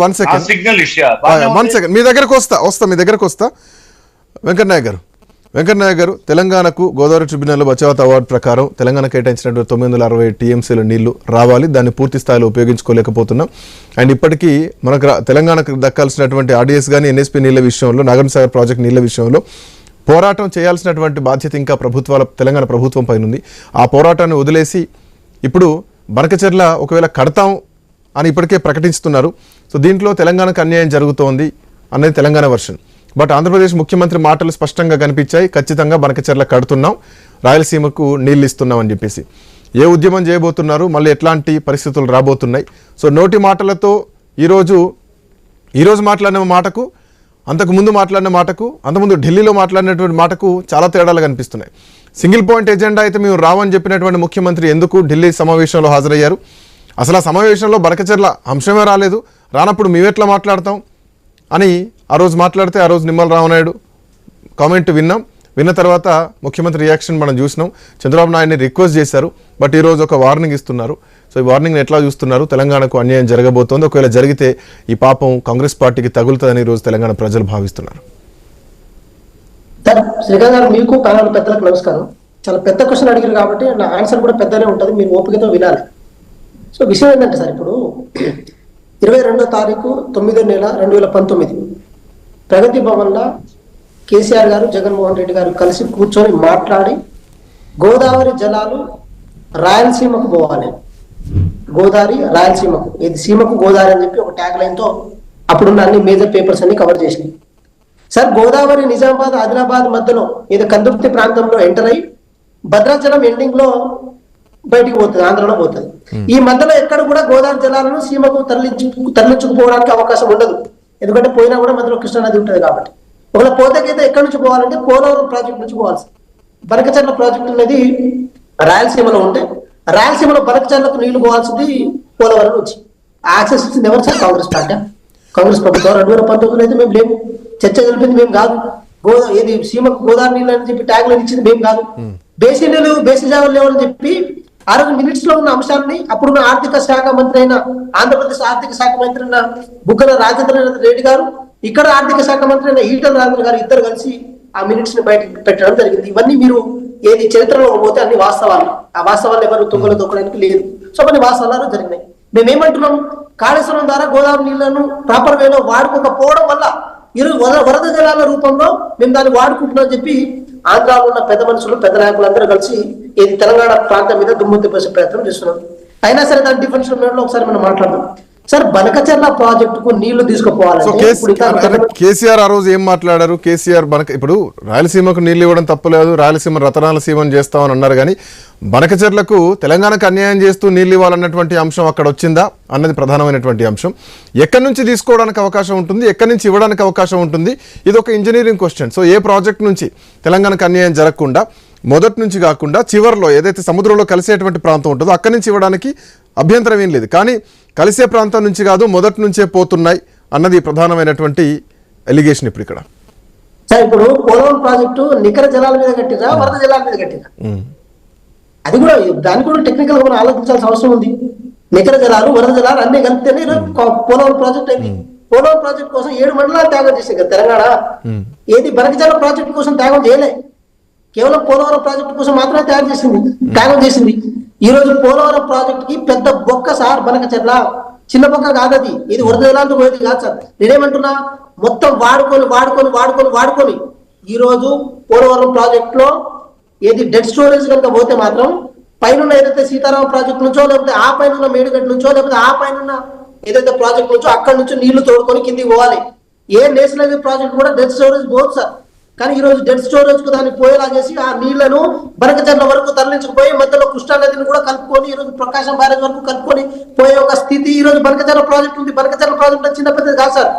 One second మీ దగ్గరకు వస్తా వెంకట్ నాయక్ గారు తెలంగాణకు గోదావరి ట్రిబ్యునల్ బచావత్ అవార్డు ప్రకారం తెలంగాణ కేటాయించినటువంటి 960 టీఎంసీల నీళ్లు రావాలి, దాన్ని పూర్తి స్థాయిలో ఉపయోగించుకోలేకపోతున్నాం. అండ్ ఇప్పటికీ మనకు తెలంగాణకు దక్కాల్సినటువంటి ఆర్డీఎస్ కానీ ఎన్ఎస్పీ నీళ్ల విషయంలో, నాగార్జున సాగర్ ప్రాజెక్ట్ నీళ్ల విషయంలో పోరాటం చేయాల్సినటువంటి బాధ్యత ఇంకా తెలంగాణ ప్రభుత్వం పైన ఉంది. ఆ పోరాటాన్ని వదిలేసి ఇప్పుడు బనకచెర్ల ఒకవేళ కడతాం అని ఇప్పటికే ప్రకటిస్తున్నారు. సో దీంట్లో తెలంగాణకు అన్యాయం జరుగుతోంది అనేది తెలంగాణ వర్షన్. బట్ ఆంధ్రప్రదేశ్ ముఖ్యమంత్రి మాటలు స్పష్టంగా కనిపించాయి, ఖచ్చితంగా బనకచెర్ల కడుతున్నాం, రాయలసీమకు నీళ్ళు ఇస్తున్నాం అని చెప్పేసి. ఏ ఉద్యమం చేయబోతున్నారు, మళ్ళీ ఎట్లాంటి పరిస్థితులు రాబోతున్నాయి? సో నోటి మాటలతో ఈరోజు మాట్లాడిన మాటకు, అంతకుముందు మాట్లాడిన మాటకు, అంతకుముందు ఢిల్లీలో మాట్లాడినటువంటి మాటకు చాలా తేడాలు కనిపిస్తున్నాయి. సింగిల్ పాయింట్ ఎజెండా అయితే మేము రావని చెప్పినటువంటి ముఖ్యమంత్రి ఎందుకు ఢిల్లీ సమావేశంలో హాజరయ్యారు? అసలు ఆ సమావేశంలో బనకచెర్ల అంశమే రాలేదు, రానప్పుడు మేమెట్లా మాట్లాడతాం అని ఆ రోజు మాట్లాడితే, ఆ రోజు నిమ్మల రామనాయుడు కామెంట్ విన్న తర్వాత ముఖ్యమంత్రి రియాక్షన్ మనం చూసినాం. చంద్రబాబు నాయుడిని రిక్వెస్ట్ చేశారు, బట్ ఈరోజు ఒక వార్నింగ్ ఇస్తున్నారు. సో ఈ వార్నింగ్ని ఎట్లా చూస్తున్నారు? తెలంగాణకు అన్యాయం జరగబోతోంది, ఒకవేళ జరిగితే ఈ పాపం కాంగ్రెస్ పార్టీకి తగులుతుందని ఈరోజు తెలంగాణ ప్రజలు భావిస్తున్నారు. శ్రీకాంత్ గారు, మీకు ప్యానల్ పెద్దలకు నమస్కారం. చాలా పెద్ద క్వశ్చన్ అడిగారు కాబట్టి నా ఆన్సర్ కూడా పెద్దనే ఉంటుంది, మీరు ఓపికతో వినాలి. సో విషయం ఏంటంటే సార్, ఇప్పుడు 22వ తారీఖు 9వ నెల 2019 ప్రగతి భవన్లో కేసీఆర్ గారు, జగన్మోహన్ రెడ్డి గారు కలిసి కూర్చొని మాట్లాడి గోదావరి జలాలు రాయలసీమకు పోవాలి, గోదావరి రాయలసీమకు, ఇది సీమకు గోదావరి అని చెప్పి ఒక ట్యాగ్ లైన్ తో అప్పుడున్న అన్ని మేజర్ పేపర్స్ అన్ని కవర్ చేసినాయి. సార్, గోదావరి నిజామాబాద్ ఆదిలాబాద్ మధ్యలో ఏదో కందుర్తి ప్రాంతంలో ఎంటర్ అయ్యి భద్రాచలం ఎండింగ్ లో బయటికి పోతుంది, ఆంధ్రలో పోతుంది. ఈ మధ్యలో ఎక్కడ కూడా గోదావరి జలాలను సీమకు తరలించుకుపోవడానికి అవకాశం ఉండదు, ఎందుకంటే పోయినా కూడా మధ్యలో కృష్ణానది ఉంటుంది కాబట్టి. ఒకవేళ పోతేకైతే ఎక్కడి నుంచి పోవాలంటే పోలవరం ప్రాజెక్ట్ నుంచి పోవాలి. బనకచెర్ల ప్రాజెక్టు అనేది రాయలసీమలో ఉంటే రాయలసీమలో బనకచెర్లకు నీళ్లు పోవాల్సింది పోలవరం నుంచి. యాక్సెస్ ఇచ్చింది ఎవరు సార్? కాంగ్రెస్ పార్టీ, కాంగ్రెస్ ప్రభుత్వం. 2019 అయితే మేము లేము, చర్చ జరిపింది మేము కాదు. ఏది సీమకు గోదావరి నీళ్ళు అని చెప్పి ట్యాగ్ లైన్ ఇచ్చింది మేము కాదు. బేసిన్ నీళ్ళు బేసిన్ జాగాలు లేవని చెప్పి 6 మినిట్స్ లో ఉన్న అంశాన్ని అప్పుడున్న ఆర్థిక శాఖ మంత్రి అయిన, ఆంధ్రప్రదేశ్ ఆర్థిక శాఖ మంత్రి అయిన బుగ్గన రాజేంద్ర రెడ్డి గారు, ఇక్కడ ఆర్థిక శాఖ మంత్రి అయిన ఈటల రాజేంద్ర గారు ఇద్దరు కలిసి ఆ మినిట్స్ ని బయటకు పెట్టడం జరిగింది. ఇవన్నీ మీరు ఏది చరిత్రలో పోతే అన్ని వాస్తవాలు, ఆ వాస్తవాలు ఎవరు తొక్కలు తొక్కడానికి లేదు. సో కొన్ని వాస్తవాలు జరిగినాయి. మేమేమంటున్నాం, కాళేశ్వరం ద్వారా గోదావరి నీళ్లను ప్రాపర్ వేలో వాడుకోకపోవడం వల్ల వరద జలాల రూపంలో మేము దాన్ని వాడుకుంటున్నాం చెప్పి ఆంధ్రాలో ఉన్న పెద్ద మనుషులు, పెద్ద నాయకులందరూ కలిసి ఇది తెలంగాణ ప్రాంతం మీద దుమ్ము తిప్పేసే ప్రయత్నం చేస్తున్నారు. అయినా సరే దాని డిఫెన్స్ లో ఒకసారి మనం మాట్లాడదాం. సార్, బనకచెర్ల ప్రాజెక్టుకు నీళ్లు తీసుకుపోవాలంటే కేసీఆర్ ఆ రోజు ఏం మాట్లాడారు? కేసీఆర్ ఇప్పుడు రాయలసీమకు నీళ్లు ఇవ్వడం తప్పులేదు, రాయలసీమ రతనాల సీమను చేస్తామని అన్నారు, కానీ బనకచెర్లకు తెలంగాణకు అన్యాయం చేస్తూ నీళ్లు ఇవ్వాలన్నటువంటి అంశం అక్కడ వచ్చిందా అన్నది ప్రధానమైనటువంటి అంశం. ఎక్కడి నుంచి తీసుకోవడానికి అవకాశం ఉంటుంది, ఎక్కడి నుంచి ఇవ్వడానికి అవకాశం ఉంటుంది? ఇది ఒక ఇంజనీరింగ్ క్వశ్చన్. సో ఏ ప్రాజెక్ట్ నుంచి తెలంగాణకు అన్యాయం జరగకుండా మొదటి నుంచి కాకుండా చివరిలో ఏదైతే సముద్రంలో కలిసేటువంటి ప్రాంతం ఉంటుందో అక్కడి నుంచి ఇవ్వడానికి అభ్యంతరం ఏం లేదు, కానీ కలిసే ప్రాంతం నుంచి కాదు మొదటి నుంచే పోతున్నాయి అన్నది ప్రధానమైనటువంటి ఎలిగేషన్. ఇప్పుడు ఇక్కడ సార్, ఇప్పుడు పోలవరం ప్రాజెక్టు నికర జలాల మీద కట్టిరా, వరద జలాల మీద కట్టిరా? అది కూడా దాన్ని కూడా టెక్నికల్ గా మనం ఆలోచించాల్సిన అవసరం ఉంది. నికర జలాలు, వరద జలాలు అన్ని కలిపితేనే పోలవరం ప్రాజెక్ట్ అయింది. పోలవరం ప్రాజెక్ట్ కోసం 7 మండలాలు త్యాగం చేసింది కదా తెలంగాణ. ఏది బనకచెర్ల ప్రాజెక్టు కోసం త్యాగం చేయలే, కేవలం పోలవరం ప్రాజెక్టు కోసం మాత్రమే త్యాగం చేసింది. ఈ రోజు పోలవరం ప్రాజెక్ట్ కి పెద్ద బొక్క సార్ బనకచెర్ల, చిన్న బొక్క కాదది. ఇది వరద జలాలతో పోయేది కాదు సార్. నేనేమంటున్నా, మొత్తం వాడుకొని ఈ రోజు పోలవరం ప్రాజెక్ట్ లో ఏది డెడ్ స్టోరేజ్ కనుక పోతే మాత్రం పైన ఏదైతే సీతారామ ప్రాజెక్ట్ నుంచో, లేకపోతే ఆ పైన మేడిగడ్డ నుంచో, లేకపోతే ఆ పైన ఏదైతే ప్రాజెక్ట్ నుంచో అక్కడి నుంచి నీళ్లు తోడుకొని కిందికి పోవాలి. ఏ నేషనల్ హైవే ప్రాజెక్ట్ కూడా డెడ్ స్టోరేజ్ పోదు సార్. కానీ ఈ రోజు డెడ్ స్టోరేజ్ కు దాన్ని పోయేలా చేసి ఆ నీళ్లను బనకచెర్ల వరకు తరలించుకుపోయి మధ్యలో కృష్ణానదిని కూడా కలుపుకొని ఈ రోజు ప్రకాశం బ్యారేజ్ వరకు కలుపుకొని పోయే ఒక స్థితి ఈ రోజు బనకచెర్ల ప్రాజెక్ట్ ఉంది. బనకచెర్ల ప్రాజెక్ట్ చిన్న పెద్దది కాదు సార్.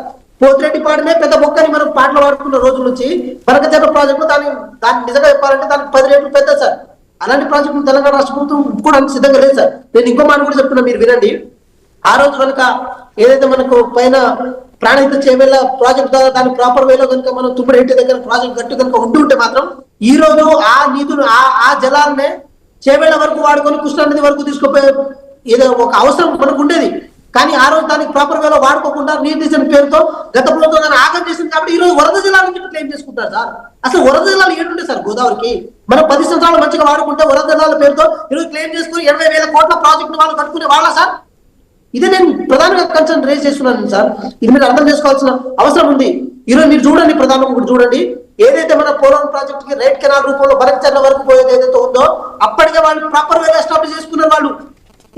పోతిరెడ్డి పాడనే పెద్ద బొక్కని మనం పాటలు పాడుకున్న రోజుల నుంచి బనకచెర్ల ప్రాజెక్టు దాన్ని నిజంగా చెప్పాలంటే దానికి 10 రెట్లు పెద్ద సార్. అలాంటి ప్రాజెక్టు తెలంగాణ రాష్ట్ర ప్రభుత్వం కూడా సిద్ధంగా లేదు సార్. నేను ఇంకో మాట కూడా చెప్తున్నా, మీరు వినండి. ఆ రోజు కనుక ఏదైతే మనకు పైన ప్రాణహిత చేవేళ్ళ ప్రాజెక్ట్ ద్వారా దాని ప్రాపర్ వేలో కనుక మనం తుమ్మడేటి దగ్గర ప్రాజెక్ట్ గట్టు కనుక ఉంటే మాత్రం ఈ రోజు ఆ నిధులు ఆ జలాలనే చేవేళ్ల వరకు వాడుకొని కృష్ణానది వరకు తీసుకుపోయే ఏదో ఒక అవసరం మనకు ఉండేది. కానీ ఆ రోజు దానికి ప్రాపర్ వేలో వాడుకోకుండా నిర్దేశన పేరుతో గత ప్రభుత్వం దాన్ని ఆగం చేసింది కాబట్టి ఈ రోజు వరద జిల్లాలని చెప్పి క్లెయిమ్ చేసుకుంటారు సార్. అసలు వరద జిల్లాలు ఏంటుండే సార్ గోదావరికి? మనం 10 సంవత్సరాలు మంచిగా వాడుకుంటే వరద జిల్లాల పేరుతో ఈరోజు క్లెయిమ్ చేసుకుని 80,000 కోట్ల ప్రాజెక్టు వాళ్ళు కట్టుకునే వాళ్ళ సార్? ఇదే నేను ప్రధానంగా కన్సర్న్ రేజ్ చేస్తున్నాను సార్. ఇది మీరు అర్థం చేసుకోవాల్సిన అవసరం ఉంది. ఈరోజు మీరు చూడండి, ప్రధానంగా కూడా చూడండి, ఏదైతే మన పోలవరం ప్రాజెక్ట్ కి రైట్ కెనాల్ రూపంలో బనకచర్ల వరకు పోయేది ఏదైతే ఉందో అప్పటికే వాళ్ళు ప్రాపర్ వేగా ఎస్టాబ్లిష్ చేసుకున్నారు. వాళ్ళు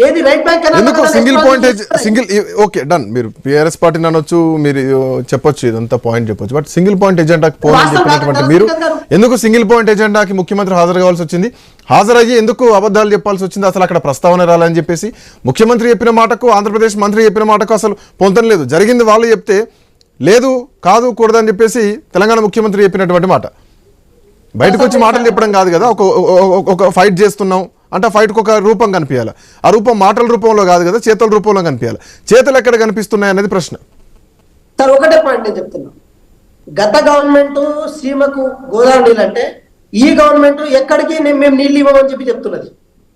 ఏది రైట్ బ్యాంక్ ఎందుకు single point single okay done, మీరు పిఆర్ఎస్ పార్టీని అనొచ్చు, మీరు చెప్పొచ్చు, ఇదంతా పాయింట్ చెప్పొచ్చు, బట్ సింగిల్ పాయింట్ ఎజెండాకి పోవాలని చెప్పినటువంటి మీరు ఎందుకు సింగిల్ పాయింట్ ఎజెండాకి ముఖ్యమంత్రి హాజరు కావాల్సి వచ్చింది? హాజరయ్యి ఎందుకు అబద్ధాలు చెప్పాల్సి వచ్చింది? అసలు అక్కడ ప్రస్తావన రాలని చెప్పేసి ముఖ్యమంత్రి చెప్పిన మాటకు ఆంధ్రప్రదేశ్ మంత్రి చెప్పిన మాటకు అసలు పొంతం లేదు. జరిగింది వాళ్ళు చెప్తే లేదు కాదు కూడదని చెప్పేసి తెలంగాణ ముఖ్యమంత్రి చెప్పినటువంటి మాట బయటకు వచ్చి మాటలు చెప్పడం కాదు కదా. ఒక ఫైట్ చేస్తున్నాం అంటే ఆ ఫైట్కి ఒక రూపం కనిపించాలి. ఆ రూపం మాటల రూపంలో కాదు కదా, చేతుల రూపంలో కనిపించాలి. చేతులు ఎక్కడ కనిపిస్తున్నాయి అనేది ప్రశ్న. సార్ ఒకటే పాయింట్ నేను చెప్తున్నా, గత గవర్నమెంట్ సీమకు గోదావరి నీళ్ళు అంటే ఈ గవర్నమెంట్ ఎక్కడికి మేము నీళ్ళు ఇవ్వమని చెప్పి చెప్తున్నది.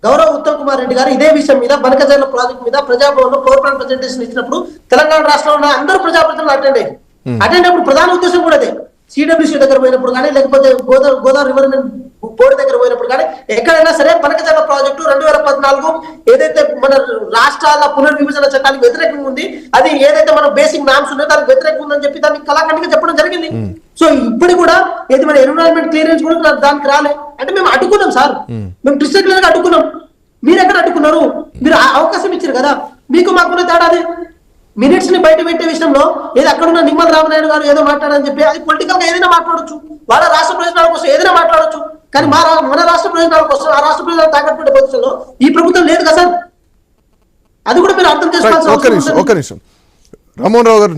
గౌరవ ఉత్తమ్ కుమార్ రెడ్డి గారు ఇదే విషయం మీద బనకచర్ల ప్రాజెక్ట్ మీద ప్రజాభవన్లో పవర్ ప్లాంట్ ప్రజెంటేషన్ ఇచ్చినప్పుడు తెలంగాణ రాష్ట్రంలో ఉన్న అందరూ ప్రజాప్రతినిధులు అటెండ్ అయినప్పుడు ప్రధాన ఉద్దేశం కూడా అదే. సిడబ్ల్యూసీ దగ్గర పోయినప్పుడు కానీ లేకపోతే గోదావరి రివర్ బోర్డు దగ్గర పోయినప్పుడు కానీ ఎక్కడైనా సరే బనకచర్ల ప్రాజెక్టు 2014 ఏదైతే మన రాష్ట్రాల పునర్విభజన చట్టానికి వ్యతిరేకంగా ఉంది, అది ఏదైతే మన బేసిక్ నామ్స్ ఉన్నాయో దానికి వ్యతిరేకంగా ఉందని చెప్పి దానికి కళాఖండిగా చెప్పడం జరిగింది. సో ఇప్పుడు కూడా ఏది మన ఎన్విరాన్మెంట్ క్లియరెన్స్ కూడా దానికి రాలే అంటే మేము అడ్డుకున్నాం సార్. మేము డిస్ట్రిక్ట్ గా అడ్డుకున్నాం. మీరు ఎక్కడ అడ్డుకున్నారు? మీరు అవకాశం ఇచ్చారు కదా. మీకు మాకున్న తేడా అది. మినిట్స్ ని బయట పెట్టే విషయంలో ఏదో అక్కడ ఉన్న నిమ్మల రామనాయుడు గారు ఏదో మాట్లాడని చెప్పి అది పొలిటికల్ గా ఏదైనా మాట్లాడొచ్చు, వాళ్ళ రాష్ట్ర ప్రయోజనాల కోసం ఏదైనా మాట్లాడొచ్చు. కానీ మన రాష్ట్ర ప్రయోజనాల కోసం ఆ రాష్ట్ర ప్రయోజనాలు తాకట్టు పెట్టే పొజిషన్లో ఈ ప్రభుత్వం లేదు కదా సార్. అది కూడా మీరు అర్థం చేసుకోవాల్సిన ఒక్క నిమిషం రామ్మోహన్ రావు గారు.